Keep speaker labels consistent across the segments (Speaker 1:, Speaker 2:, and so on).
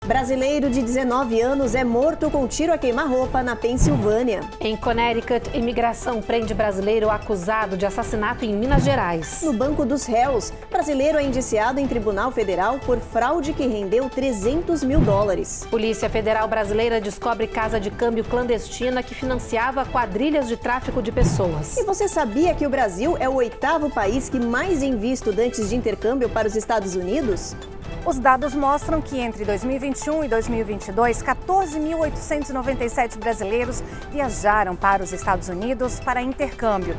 Speaker 1: Brasileiro de 19 anos é morto com tiro a queima-roupa na Pensilvânia.
Speaker 2: Em Connecticut, imigração prende brasileiro acusado de assassinato em Minas Gerais.
Speaker 1: No banco dos réus, brasileiro é indiciado em tribunal federal por fraude que rendeu $300 mil.
Speaker 2: Polícia Federal Brasileira descobre casa de câmbio clandestina que financiava quadrilhas de tráfico de pessoas.
Speaker 1: E você sabia que o Brasil é o 8º país que mais envia estudantes de intercâmbio para os Estados Unidos?
Speaker 3: Os dados mostram que entre 2021 e 2022, 14.897 brasileiros viajaram para os Estados Unidos para intercâmbio.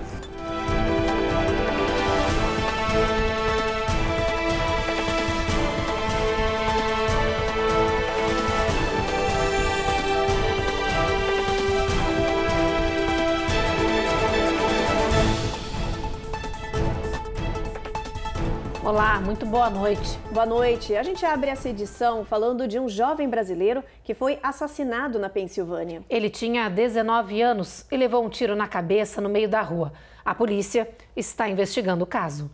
Speaker 2: Olá, muito boa noite.
Speaker 1: Boa noite. A gente abre essa edição falando de um jovem brasileiro que foi assassinado na Pensilvânia.
Speaker 2: Ele tinha 19 anos e levou um tiro na cabeça no meio da rua. A polícia está investigando o caso.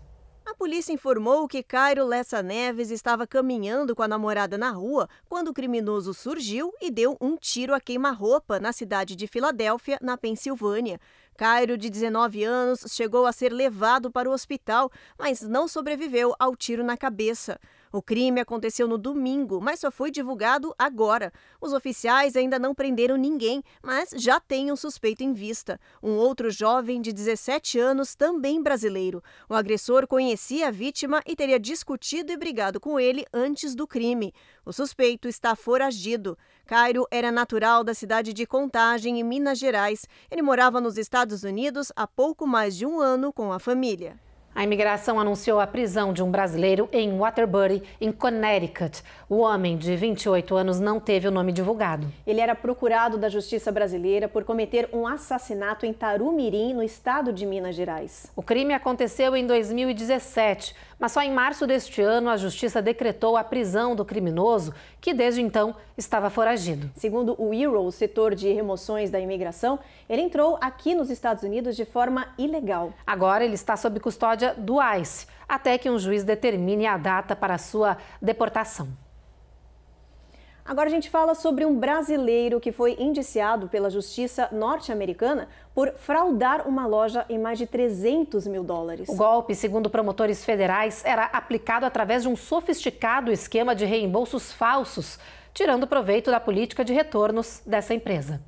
Speaker 1: A polícia informou que Cairo Lessa Neves estava caminhando com a namorada na rua quando o criminoso surgiu e deu um tiro a queima-roupa na cidade de Filadélfia, na Pensilvânia. Cairo, de 19 anos, chegou a ser levado para o hospital, mas não sobreviveu ao tiro na cabeça. O crime aconteceu no domingo, mas só foi divulgado agora. Os oficiais ainda não prenderam ninguém, mas já têm um suspeito em vista. Um outro jovem de 17 anos, também brasileiro. O agressor conhecia a vítima e teria discutido e brigado com ele antes do crime. O suspeito está foragido. Cairo era natural da cidade de Contagem, em Minas Gerais. Ele morava nos Estados Unidos há pouco mais de um ano com a família.
Speaker 2: A imigração anunciou a prisão de um brasileiro em Waterbury, em Connecticut. O homem, de 28 anos, não teve o nome divulgado.
Speaker 1: Ele era procurado da Justiça Brasileira por cometer um assassinato em Tarumirim, no estado de Minas Gerais.
Speaker 2: O crime aconteceu em 2017, mas só em março deste ano a Justiça decretou a prisão do criminoso, que desde então estava foragido.
Speaker 1: Segundo o Bureau, o setor de remoções da imigração, ele entrou aqui nos Estados Unidos de forma ilegal.
Speaker 2: Agora ele está sob custódia do ICE, até que um juiz determine a data para sua deportação.
Speaker 1: Agora a gente fala sobre um brasileiro que foi indiciado pela justiça norte-americana por fraudar uma loja em mais de $300 mil.
Speaker 2: O golpe, segundo promotores federais, era aplicado através de um sofisticado esquema de reembolsos falsos, tirando proveito da política de retornos dessa empresa.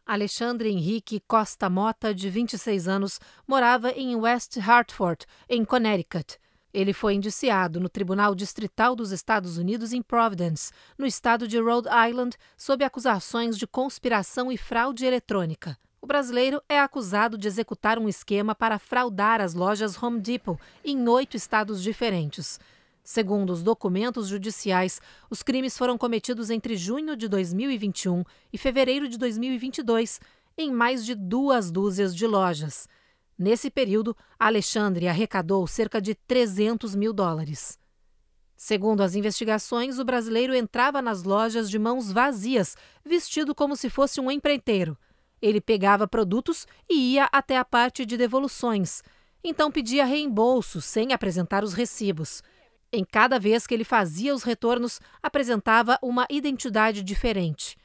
Speaker 2: Alexandre Henrique Costa Mota, de 26 anos, morava em West Hartford, em Connecticut. Ele foi indiciado no Tribunal Distrital dos Estados Unidos em Providence, no estado de Rhode Island, sob acusações de conspiração e fraude eletrônica. O brasileiro é acusado de executar um esquema para fraudar as lojas Home Depot em 8 estados diferentes. Segundo os documentos judiciais, os crimes foram cometidos entre junho de 2021 e fevereiro de 2022, em mais de 2 dúzias de lojas. Nesse período, Alexandre arrecadou cerca de $300 mil. Segundo as investigações, o brasileiro entrava nas lojas de mãos vazias, vestido como se fosse um empreiteiro. Ele pegava produtos e ia até a parte de devoluções. Então pedia reembolso, sem apresentar os recibos. Em cada vez que ele fazia os retornos, apresentava uma identidade diferente.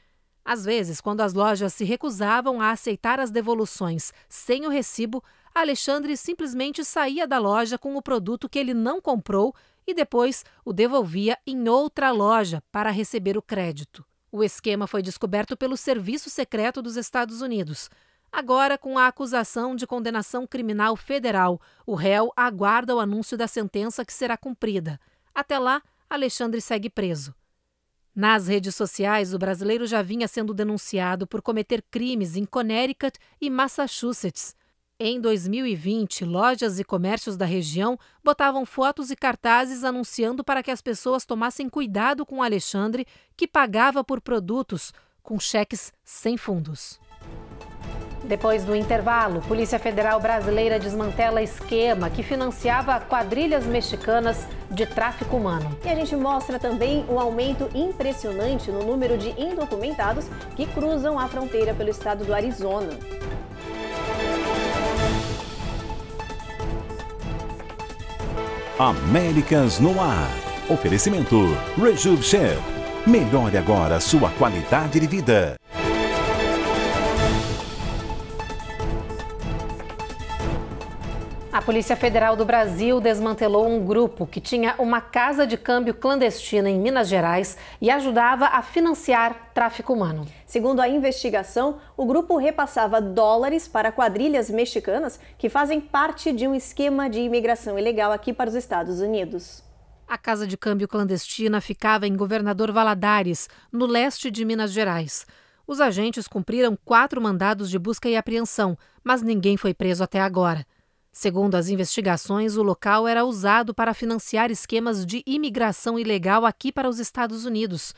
Speaker 2: Às vezes, quando as lojas se recusavam a aceitar as devoluções sem o recibo, Alexandre simplesmente saía da loja com o produto que ele não comprou e depois o devolvia em outra loja para receber o crédito. O esquema foi descoberto pelo Serviço Secreto dos Estados Unidos. Agora, com a acusação de condenação criminal federal, o réu aguarda o anúncio da sentença que será cumprida. Até lá, Alexandre segue preso. Nas redes sociais, o brasileiro já vinha sendo denunciado por cometer crimes em Connecticut e Massachusetts. Em 2020, lojas e comércios da região botavam fotos e cartazes anunciando para que as pessoas tomassem cuidado com Alexandre, que pagava por produtos com cheques sem fundos. Depois do intervalo, Polícia Federal Brasileira desmantela esquema que financiava quadrilhas mexicanas de tráfico humano.
Speaker 1: E a gente mostra também um aumento impressionante no número de indocumentados que cruzam a fronteira pelo estado do Arizona.
Speaker 4: Américas no ar. Oferecimento Rejuve Chef. Melhore agora sua qualidade de vida.
Speaker 2: A Polícia Federal do Brasil desmantelou um grupo que tinha uma casa de câmbio clandestina em Minas Gerais e ajudava a financiar tráfico humano.
Speaker 1: Segundo a investigação, o grupo repassava dólares para quadrilhas mexicanas que fazem parte de um esquema de imigração ilegal aqui para os Estados Unidos.
Speaker 2: A casa de câmbio clandestina ficava em Governador Valadares, no leste de Minas Gerais. Os agentes cumpriram 4 mandados de busca e apreensão, mas ninguém foi preso até agora. Segundo as investigações, o local era usado para financiar esquemas de imigração ilegal aqui para os Estados Unidos.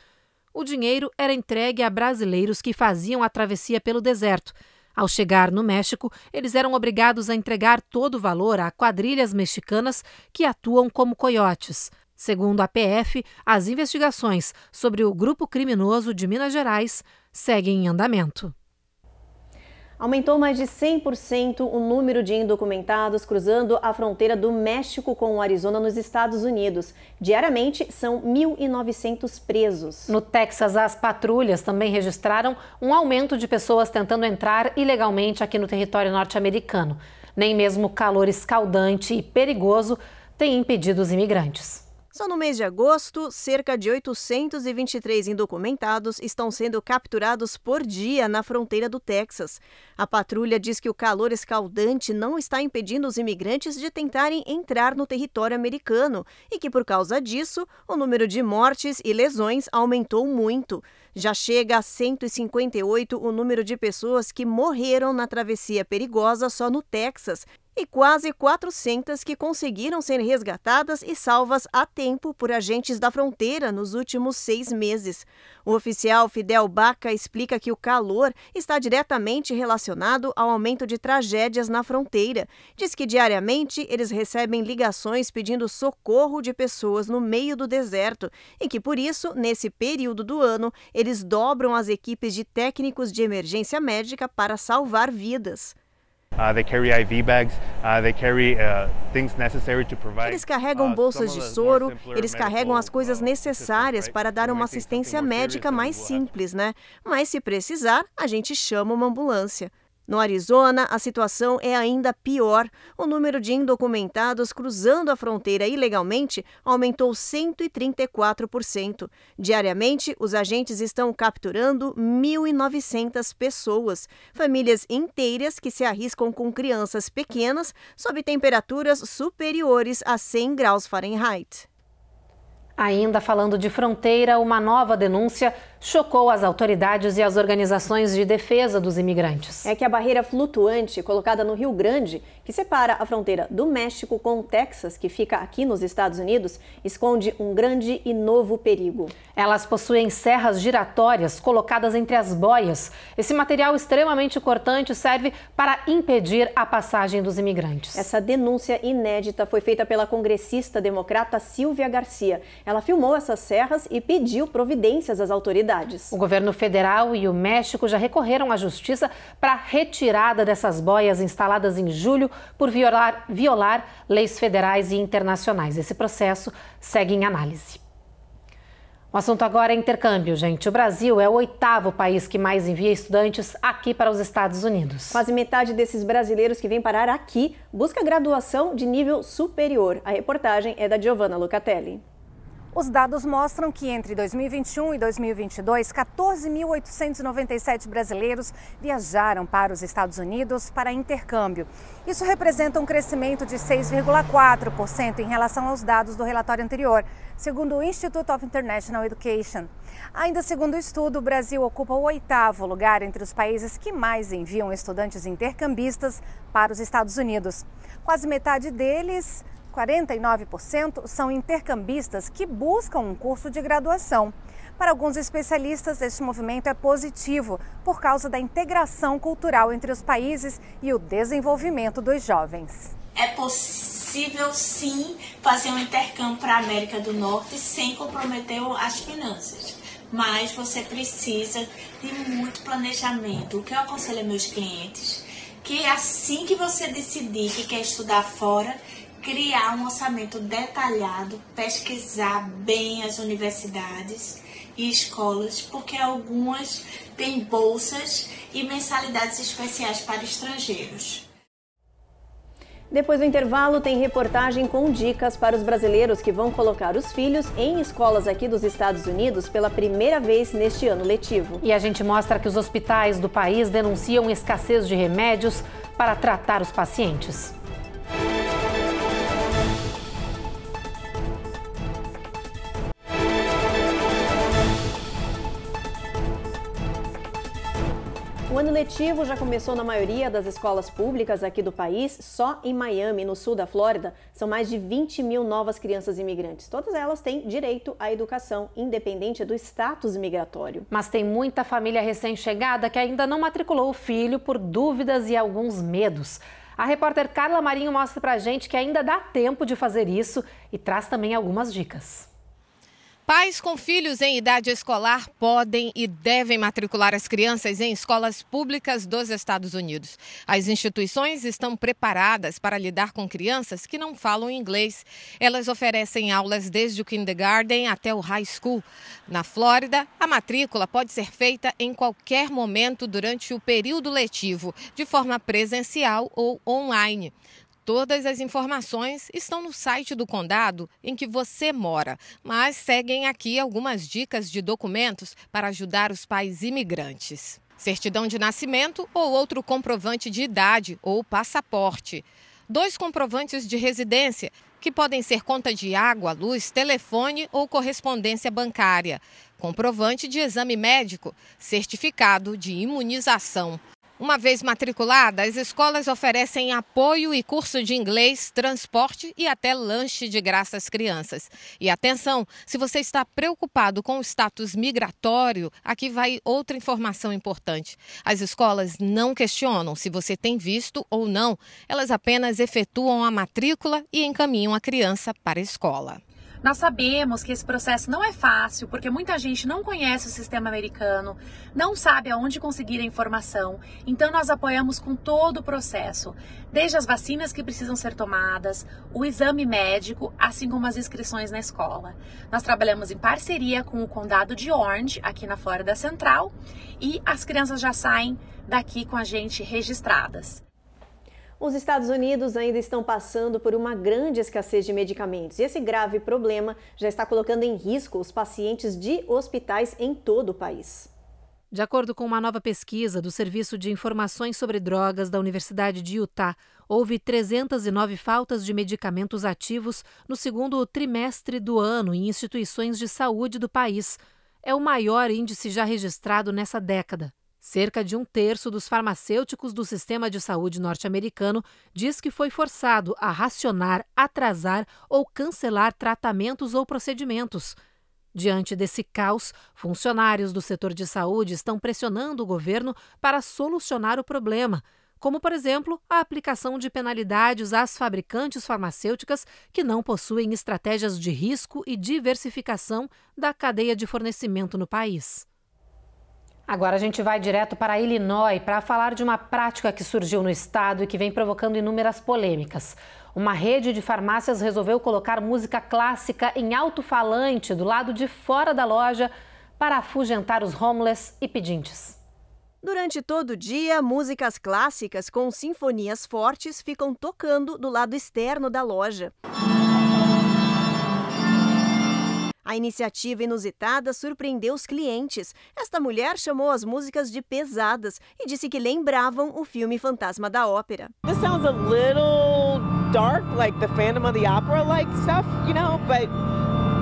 Speaker 2: O dinheiro era entregue a brasileiros que faziam a travessia pelo deserto. Ao chegar no México, eles eram obrigados a entregar todo o valor a quadrilhas mexicanas que atuam como coiotes. Segundo a PF, as investigações sobre o grupo criminoso de Minas Gerais seguem em andamento.
Speaker 1: Aumentou mais de 100% o número de indocumentados cruzando a fronteira do México com o Arizona nos Estados Unidos. Diariamente, são 1.900 presos.
Speaker 2: No Texas, as patrulhas também registraram um aumento de pessoas tentando entrar ilegalmente aqui no território norte-americano. Nem mesmo o calor escaldante e perigoso tem impedido os imigrantes.
Speaker 1: Só no mês de agosto, cerca de 823 indocumentados estão sendo capturados por dia na fronteira do Texas. A patrulha diz que o calor escaldante não está impedindo os imigrantes de tentarem entrar no território americano e que, por causa disso, o número de mortes e lesões aumentou muito. Já chega a 158 o número de pessoas que morreram na travessia perigosa só no Texas, e quase 400 que conseguiram ser resgatadas e salvas a tempo por agentes da fronteira nos últimos 6 meses. O oficial Fidel Baca explica que o calor está diretamente relacionado ao aumento de tragédias na fronteira. Diz que diariamente eles recebem ligações pedindo socorro de pessoas no meio do deserto e que, por isso, nesse período do ano, eles dobram as equipes de técnicos de emergência médica para salvar vidas. Eles carregam bolsas de soro, eles carregam as coisas necessárias para dar uma assistência médica mais simples, né? Mas se precisar, a gente chama uma ambulância. No Arizona, a situação é ainda pior. O número de indocumentados cruzando a fronteira ilegalmente aumentou 134%. Diariamente, os agentes estão capturando 1.900 pessoas, famílias inteiras que se arriscam com crianças pequenas sob temperaturas superiores a 100 graus Fahrenheit.
Speaker 2: Ainda falando de fronteira, uma nova denúncia chocou as autoridades e as organizações de defesa dos imigrantes.
Speaker 1: É que a barreira flutuante colocada no Rio Grande, que separa a fronteira do México com o Texas, que fica aqui nos Estados Unidos, esconde um grande e novo perigo.
Speaker 2: Elas possuem serras giratórias colocadas entre as boias. Esse material extremamente cortante serve para impedir a passagem dos imigrantes.
Speaker 1: Essa denúncia inédita foi feita pela congressista democrata Silvia Garcia. Ela filmou essas serras e pediu providências às autoridades.
Speaker 2: O governo federal e o México já recorreram à justiça para a retirada dessas boias instaladas em julho por violar leis federais e internacionais. Esse processo segue em análise. O assunto agora é intercâmbio, gente. O Brasil é o 8º país que mais envia estudantes aqui para os Estados Unidos.
Speaker 1: Quase metade desses brasileiros que vêm parar aqui busca graduação de nível superior. A reportagem é da Giovanna Lucatelli.
Speaker 3: Os dados mostram que entre 2021 e 2022, 14.897 brasileiros viajaram para os Estados Unidos para intercâmbio. Isso representa um crescimento de 6,4% em relação aos dados do relatório anterior, segundo o Institute of International Education. Ainda segundo o estudo, o Brasil ocupa o 8º lugar entre os países que mais enviam estudantes intercambistas para os Estados Unidos. Quase metade deles, 49%, são intercambistas que buscam um curso de graduação. Para alguns especialistas, este movimento é positivo por causa da integração cultural entre os países e o desenvolvimento dos jovens.
Speaker 5: É possível, sim, fazer um intercâmbio para a América do Norte sem comprometer as finanças. Mas você precisa de muito planejamento. O que eu aconselho a meus clientes? Que assim que você decidir que quer estudar fora, criar um orçamento detalhado, pesquisar bem as universidades e escolas, porque algumas têm bolsas e mensalidades especiais para estrangeiros.
Speaker 1: Depois do intervalo, tem reportagem com dicas para os brasileiros que vão colocar os filhos em escolas aqui dos Estados Unidos pela primeira vez neste ano letivo.
Speaker 2: E a gente mostra que os hospitais do país denunciam escassez de remédios para tratar os pacientes.
Speaker 1: O ano letivo já começou na maioria das escolas públicas aqui do país. Só em Miami, no sul da Flórida, são mais de 20 mil novas crianças imigrantes. Todas elas têm direito à educação, independente do status migratório.
Speaker 2: Mas tem muita família recém-chegada que ainda não matriculou o filho por dúvidas e alguns medos. A repórter Carla Marinho mostra pra gente que ainda dá tempo de fazer isso e traz também algumas dicas.
Speaker 6: Pais com filhos em idade escolar podem e devem matricular as crianças em escolas públicas dos Estados Unidos. As instituições estão preparadas para lidar com crianças que não falam inglês. Elas oferecem aulas desde o kindergarten até o high school. Na Flórida, a matrícula pode ser feita em qualquer momento durante o período letivo, de forma presencial ou online. Todas as informações estão no site do condado em que você mora, mas seguem aqui algumas dicas de documentos para ajudar os pais imigrantes. Certidão de nascimento ou outro comprovante de idade ou passaporte. 2 comprovantes de residência, que podem ser conta de água, luz, telefone ou correspondência bancária. Comprovante de exame médico, certificado de imunização. Uma vez matriculada, as escolas oferecem apoio e curso de inglês, transporte e até lanche de graça às crianças. E atenção, se você está preocupado com o status migratório, aqui vai outra informação importante. As escolas não questionam se você tem visto ou não. Elas apenas efetuam a matrícula e encaminham a criança para a escola.
Speaker 7: Nós sabemos que esse processo não é fácil, porque muita gente não conhece o sistema americano, não sabe aonde conseguir a informação, então nós apoiamos com todo o processo, desde as vacinas que precisam ser tomadas, o exame médico, assim como as inscrições na escola. Nós trabalhamos em parceria com o condado de Orange, aqui na Flórida Central, e as crianças já saem daqui com a gente registradas.
Speaker 1: Os Estados Unidos ainda estão passando por uma grande escassez de medicamentos e esse grave problema já está colocando em risco os pacientes de hospitais em todo o país.
Speaker 2: De acordo com uma nova pesquisa do Serviço de Informações sobre Drogas da Universidade de Utah, houve 309 faltas de medicamentos ativos no segundo trimestre do ano em instituições de saúde do país. É o maior índice já registrado nessa década. Cerca de 1/3 dos farmacêuticos do sistema de saúde norte-americano diz que foi forçado a racionar, atrasar ou cancelar tratamentos ou procedimentos. Diante desse caos, funcionários do setor de saúde estão pressionando o governo para solucionar o problema, como, por exemplo, a aplicação de penalidades às fabricantes farmacêuticas que não possuem estratégias de risco e diversificação da cadeia de fornecimento no país. Agora a gente vai direto para Illinois para falar de uma prática que surgiu no estado e que vem provocando inúmeras polêmicas. Uma rede de farmácias resolveu colocar música clássica em alto-falante do lado de fora da loja para afugentar os homeless e pedintes.
Speaker 1: Durante todo o dia, músicas clássicas com sinfonias fortes ficam tocando do lado externo da loja. A iniciativa inusitada surpreendeu os clientes. Esta mulher chamou as músicas de pesadas e disse que lembravam o filme Fantasma da Ópera.
Speaker 8: This sounds a little dark, like the Phantom of the Opera like stuff, you know, but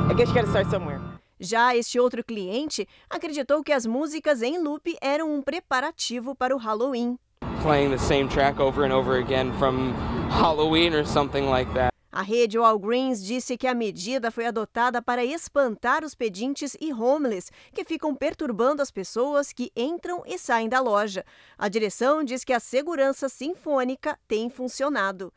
Speaker 8: I guess you gotta start somewhere.
Speaker 1: Já este outro cliente acreditou que as músicas em loop eram um preparativo para o Halloween.
Speaker 9: Playing the same track over and over again from Halloween or something like that.
Speaker 1: A rede Walgreens disse que a medida foi adotada para espantar os pedintes e homeless, que ficam perturbando as pessoas que entram e saem da loja. A direção diz que a segurança sinfônica tem funcionado.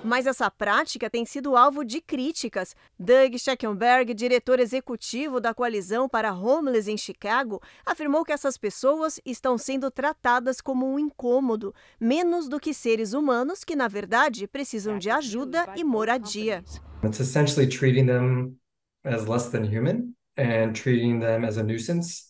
Speaker 1: Mas essa prática tem sido alvo de críticas. Doug Scheckenberg, diretor executivo da Coalizão para Homeless em Chicago, afirmou que essas pessoas estão sendo tratadas como um incômodo, menos do que seres humanos que, na verdade, precisam de ajuda e moradia.
Speaker 10: It's essentially treating them as less than human and treating them as a nuisance,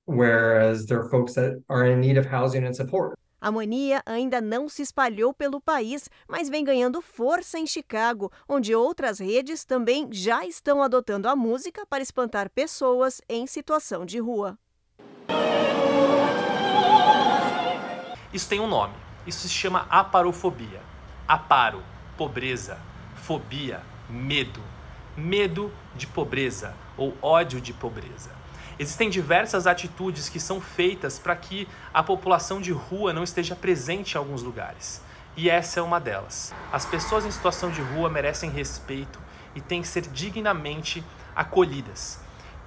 Speaker 10: whereas there are folks that are in need of housing and support.
Speaker 1: A mania ainda não se espalhou pelo país, mas vem ganhando força em Chicago, onde outras redes também já estão adotando a música para espantar pessoas em situação de rua.
Speaker 11: Isso tem um nome. Isso se chama aparofobia. Aparo, pobreza. Fobia, medo. Medo de pobreza ou ódio de pobreza. Existem diversas atitudes que são feitas para que a população de rua não esteja presente em alguns lugares. E essa é uma delas. As pessoas em situação de rua merecem respeito e têm que ser dignamente acolhidas.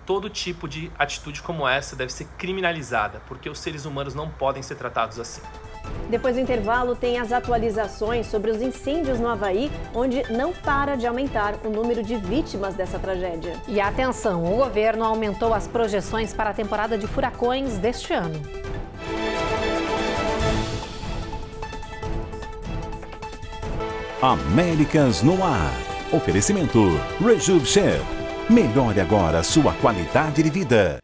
Speaker 11: Todo tipo de atitude como essa deve ser criminalizada, porque os seres humanos não podem ser tratados assim.
Speaker 1: Depois do intervalo, tem as atualizações sobre os incêndios no Havaí, onde não para de aumentar o número de vítimas dessa tragédia.
Speaker 2: E atenção, o governo aumentou as projeções para a temporada de furacões deste ano.
Speaker 4: Américas no ar. Oferecimento Rejuve Chef. Melhore agora sua qualidade de vida.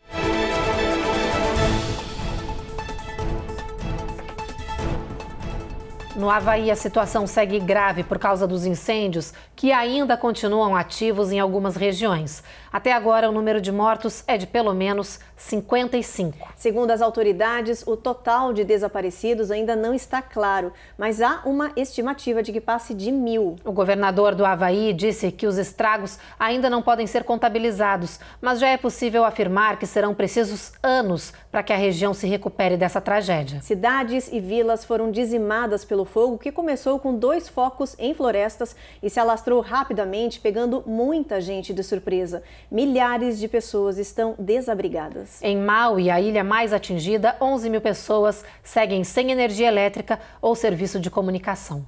Speaker 2: No Havaí, a situação segue grave por causa dos incêndios que ainda continuam ativos em algumas regiões. Até agora, o número de mortos é de pelo menos 55.
Speaker 1: Segundo as autoridades, o total de desaparecidos ainda não está claro, mas há uma estimativa de que passe de 1.000.
Speaker 2: O governador do Havaí disse que os estragos ainda não podem ser contabilizados, mas já é possível afirmar que serão precisos anos para que a região se recupere dessa tragédia.
Speaker 1: Cidades e vilas foram dizimadas pelo fogo, que começou com 2 focos em florestas e se alastrou rapidamente, pegando muita gente de surpresa. Milhares de pessoas estão desabrigadas.
Speaker 2: Em Maui, a ilha mais atingida, 11.000 pessoas seguem sem energia elétrica ou serviço de comunicação.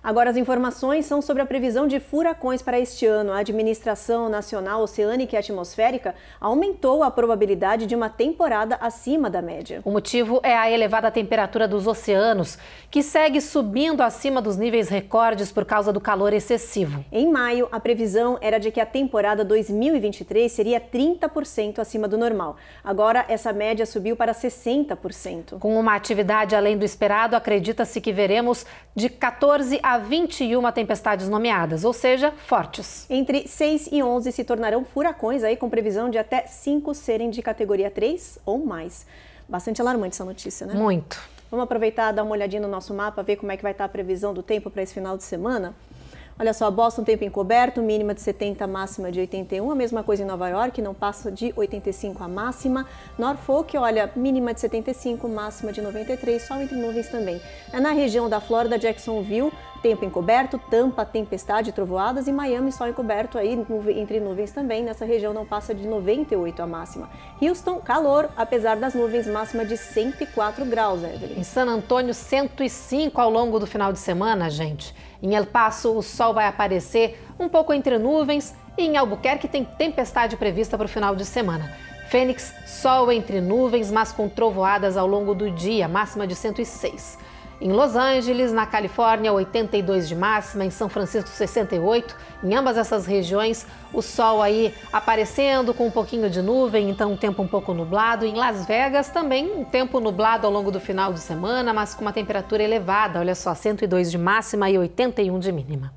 Speaker 1: Agora as informações são sobre a previsão de furacões para este ano. A Administração Nacional Oceânica e Atmosférica aumentou a probabilidade de uma temporada acima da média.
Speaker 2: O motivo é a elevada temperatura dos oceanos, que segue subindo acima dos níveis recordes por causa do calor excessivo.
Speaker 1: Em maio, a previsão era de que a temporada 2023 seria 30% acima do normal. Agora, essa média subiu para 60%.
Speaker 2: Com uma atividade além do esperado, acredita-se que veremos de 14 a 21 tempestades nomeadas, ou seja, fortes.
Speaker 1: Entre 6 e 11 se tornarão furacões, aí com previsão de até 5 serem de categoria 3 ou mais. Bastante alarmante essa notícia, né?
Speaker 2: Muito.
Speaker 1: Vamos aproveitar e dar uma olhadinha no nosso mapa, ver como é que vai estar a previsão do tempo para esse final de semana? Olha só, Boston, tempo encoberto, mínima de 70, máxima de 81. A mesma coisa em Nova York, não passa de 85 a máxima. Norfolk, olha, mínima de 75, máxima de 93, sol entre nuvens também. Na região da Flórida, Jacksonville, tempo encoberto, Tampa, tempestade, trovoadas e Miami, sol encoberto aí entre nuvens também. Nessa região não passa de 98 a máxima. Houston, calor, apesar das nuvens, máxima de 104 graus, Evelyn.
Speaker 2: Em San Antônio, 105 ao longo do final de semana, gente. Em El Paso, o sol vai aparecer um pouco entre nuvens e em Albuquerque tem tempestade prevista para o final de semana. Fênix, sol entre nuvens, mas com trovoadas ao longo do dia, máxima de 106. Em Los Angeles, na Califórnia, 82 de máxima, em São Francisco, 68. Em ambas essas regiões, o sol aí aparecendo com um pouquinho de nuvem, então um tempo um pouco nublado. Em Las Vegas, também um tempo nublado ao longo do final de semana, mas com uma temperatura elevada, olha só, 102 de máxima e 81 de mínima.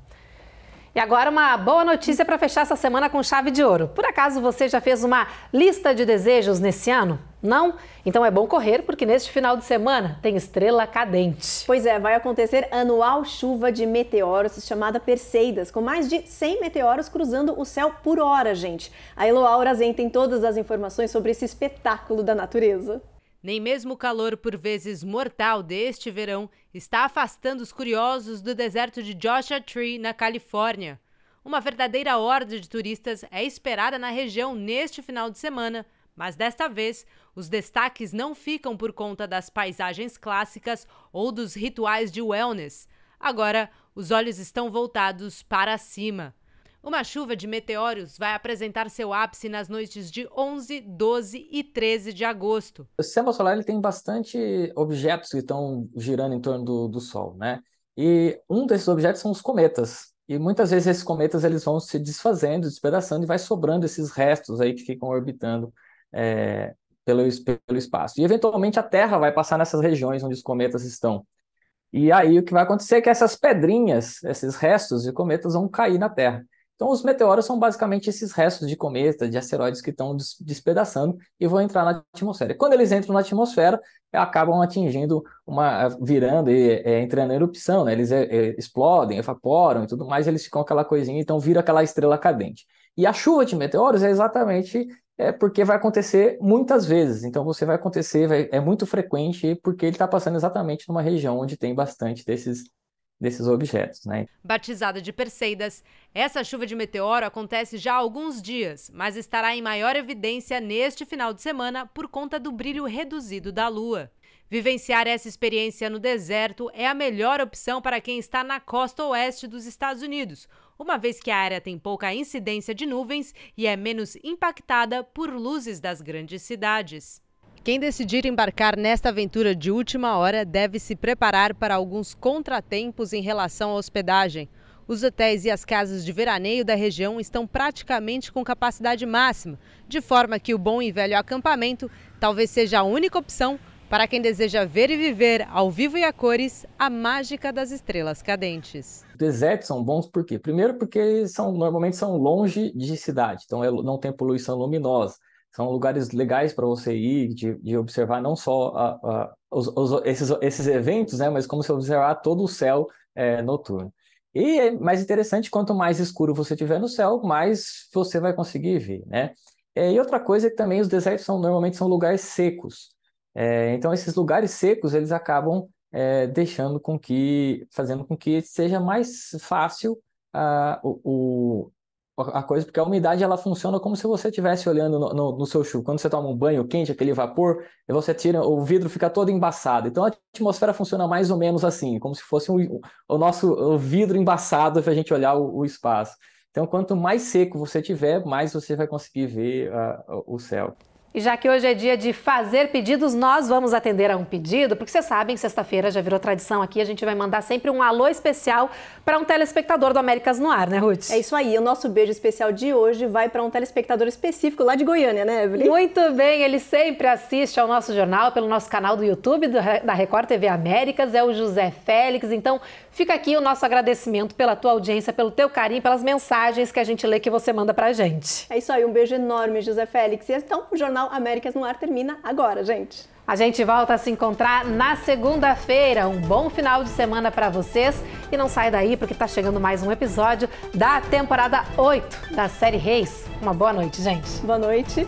Speaker 2: E agora uma boa notícia para fechar essa semana com chave de ouro. Por acaso você já fez uma lista de desejos nesse ano? Não? Então é bom correr, porque neste final de semana tem estrela cadente.
Speaker 1: Pois é, vai acontecer a anual chuva de meteoros, chamada Perseidas, com mais de 100 meteoros cruzando o céu por hora, gente. A Eloá Urazen tem todas as informações sobre esse espetáculo da natureza.
Speaker 12: Nem mesmo o calor por vezes mortal deste verão está afastando os curiosos do deserto de Joshua Tree, na Califórnia. Uma verdadeira horda de turistas é esperada na região neste final de semana, mas desta vez os destaques não ficam por conta das paisagens clássicas ou dos rituais de wellness. Agora, os olhos estão voltados para cima. Uma chuva de meteoros vai apresentar seu ápice nas noites de 11, 12 e 13 de agosto.
Speaker 13: O sistema solar ele tem bastante objetos que estão girando em torno do Sol, né? E um desses objetos são os cometas. E muitas vezes esses cometas eles vão se desfazendo, despedaçando, e vai sobrando esses restos aí que ficam orbitando pelo espaço. E eventualmente a Terra vai passar nessas regiões onde os cometas estão. E aí o que vai acontecer é que essas pedrinhas, esses restos de cometas vão cair na Terra. Então os meteoros são basicamente esses restos de cometas, de asteroides que estão despedaçando e vão entrar na atmosfera. E quando eles entram na atmosfera, acabam atingindo, virando e entrando em erupção, né? Eles explodem, evaporam e tudo mais, eles ficam aquela coisinha, então vira aquela estrela cadente. E a chuva de meteoros é exatamente porque vai acontecer muitas vezes. Então você vai acontecer, é muito frequente, porque ele está passando exatamente numa região onde tem bastante desses objetos, né?
Speaker 12: Batizada de Perseidas, essa chuva de meteoro acontece já há alguns dias, mas estará em maior evidência neste final de semana por conta do brilho reduzido da Lua. Vivenciar essa experiência no deserto é a melhor opção para quem está na costa oeste dos Estados Unidos, uma vez que a área tem pouca incidência de nuvens e é menos impactada por luzes das grandes cidades. Quem decidir embarcar nesta aventura de última hora deve se preparar para alguns contratempos em relação à hospedagem. Os hotéis e as casas de veraneio da região estão praticamente com capacidade máxima, de forma que o bom e velho acampamento talvez seja a única opção para quem deseja ver e viver ao vivo e a cores a mágica das estrelas cadentes.
Speaker 13: Os desertos são bons por quê? Primeiro porque normalmente são longe de cidade, então não tem poluição luminosa. São lugares legais para você ir, de observar não só esses eventos, né, mas como você observar todo o céu noturno. E é mais interessante, quanto mais escuro você tiver no céu, mais você vai conseguir ver, né? E outra coisa é que também os desertos normalmente são lugares secos. Então esses lugares secos, eles acabam fazendo com que seja mais fácil a coisa, porque a umidade ela funciona como se você estivesse olhando no seu chuveiro. Quando você toma um banho quente, aquele vapor, e você tira, o vidro fica todo embaçado. Então a atmosfera funciona mais ou menos assim, como se fosse o vidro embaçado para a gente olhar o espaço. Então quanto mais seco você tiver, mais você vai conseguir ver o céu.
Speaker 2: E já que hoje é dia de fazer pedidos, nós vamos atender a um pedido, porque vocês sabem, sexta-feira já virou tradição aqui, a gente vai mandar sempre um alô especial para um telespectador do Américas no Ar, né, Ruth?
Speaker 1: É isso aí, o nosso beijo especial de hoje vai para um telespectador específico lá de Goiânia, né, Evelyn?
Speaker 2: Muito bem, ele sempre assiste ao nosso jornal pelo nosso canal do YouTube da Record TV Américas, é o José Félix, então fica aqui o nosso agradecimento pela tua audiência, pelo teu carinho, pelas mensagens que a gente lê que você manda pra gente.
Speaker 1: É isso aí, um beijo enorme, José Félix. E então, o Jornal Américas no Ar termina agora, gente.
Speaker 2: A gente volta a se encontrar na segunda-feira. Um bom final de semana para vocês. E não sai daí porque tá chegando mais um episódio da temporada 8 da série Reis. Uma boa noite, gente.
Speaker 1: Boa noite.